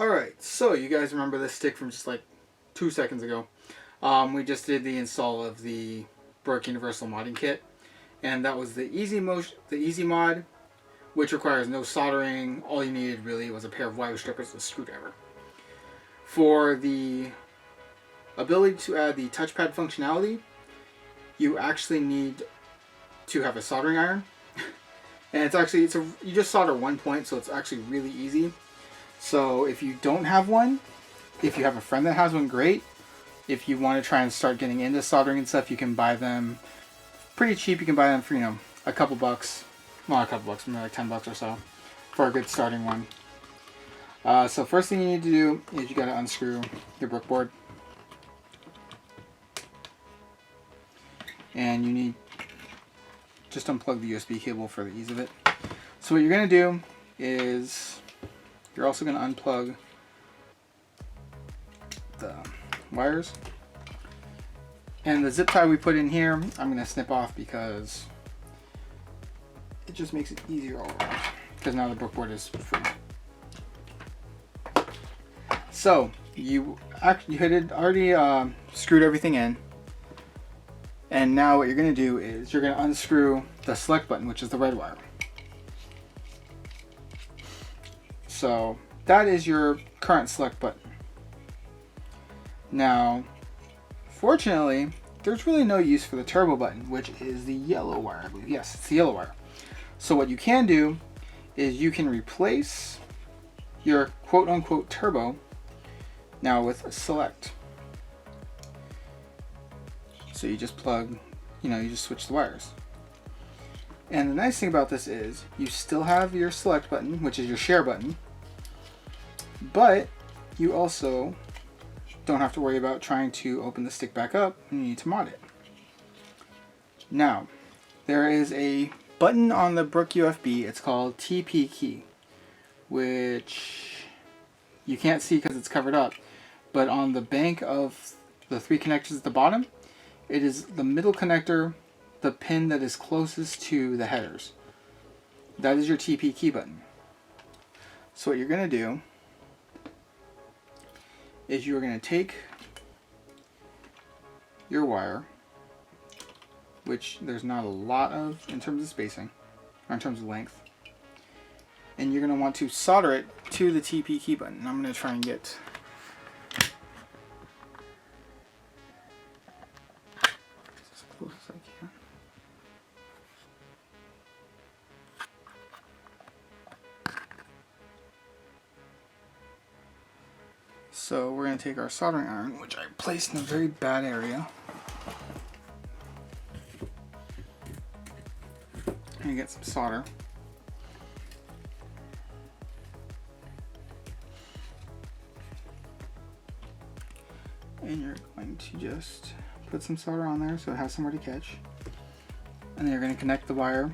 Alright, so you guys remember this stick from just like 2 seconds ago. We just did the install of the BROOK Universal Modding Kit, and that was the easy mod, which requires no soldering. All you needed really was a pair of wire strippers and a screwdriver. For the ability to add the touchpad functionality, you actually need to have a soldering iron. And you just solder one point, so it's actually really easy. So if you don't have one, if you have a friend that has one, great. If you want to try and start getting into soldering and stuff, you can buy them pretty cheap. You can buy them for, a couple bucks. Well, not a couple bucks, maybe like 10 bucks or so for a good starting one. So first thing you need to do is you got to unscrew your BROOK board. And you need just unplug the USB cable for the ease of it. So what you're going to do is you're also going to unplug the wires. And the zip tie we put in here, I'm going to snip off because it just makes it easier all around. Because now the BROOK board is free. So you had already screwed everything in. And now what you're going to do is you're going to unscrew the select button, which is the red wire. So that is your current select button. Now, fortunately, there's really no use for the turbo button, which is the yellow wire, I believe. Yes, it's the yellow wire. So what you can do is you can replace your quote-unquote turbo now with a select. So you just plug, you just switch the wires. And the nice thing about this is you still have your select button, which is your share button, but you also don't have to worry about trying to open the stick back up when you need to mod it. Now, there is a button on the BROOK UFB, it's called TPKey, which you can't see because it's covered up, but on the bank of the 3 connectors at the bottom, it is the middle connector, the pin that is closest to the headers. That is your TPKey button. So what you're going to do is you're going to take your wire, which there's not a lot of in terms of spacing, or in terms of length, and you're going to want to solder it to the TPKey button. And I'm going to try and get as close as I can. So we're going to take our soldering iron, which I placed in a very bad area, and get some solder. And you're going to just put some solder on there so it has somewhere to catch. And then you're going to connect the wire.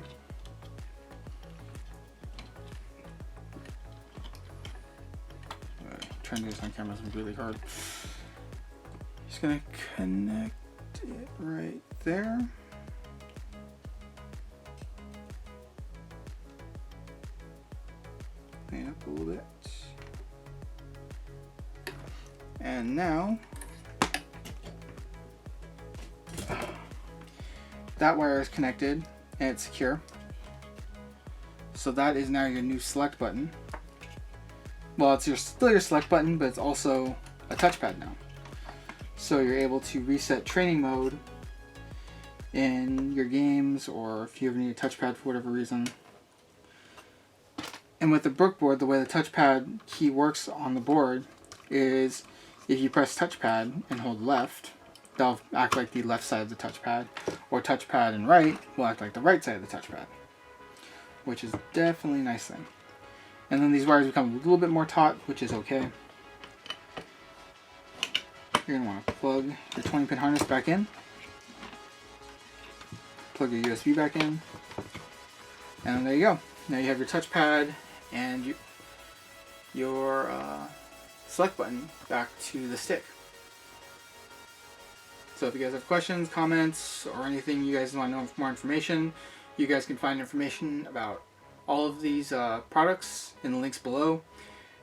Trying to do this on camera is really hard. Just going to connect it right there. Clean up a little bit. And now that wire is connected and it's secure. So that is now your new select button. Well, it's still your select button, but it's also a touchpad now. So you're able to reset training mode in your games, or if you ever need a touchpad for whatever reason. And with the BROOK board, the way the touchpad key works on the board is if you press touchpad and hold left, they'll act like the left side of the touchpad, or touchpad and right will act like the right side of the touchpad, which is definitely a nice thing. And then these wires become a little bit more taut, which is okay. You're going to want to plug your 20-pin harness back in, plug your USB back in, and there you go. Now you have your touchpad and your select button back to the stick. So if you guys have questions, comments, or anything you guys want to know more information, you guys can find information about all of these products in the links below.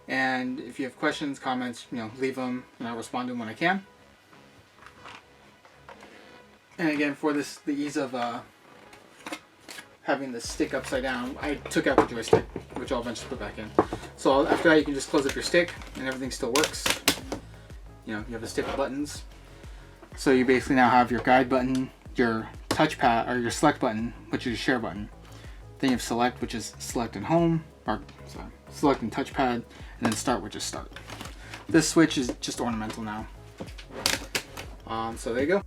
And if you have questions, comments, leave them and I'll respond to them when I can. And again, for the ease of having the stick upside down, I took out the joystick, which I'll eventually put back in. So after that, you can just close up your stick and everything still works. You have a stick of buttons. So you basically now have your guide button, your touchpad, or your select button, which is your share button. Then you have select, which is select and home, or sorry, select and touchpad, and then start, which is start. This switch is just ornamental now. So there you go.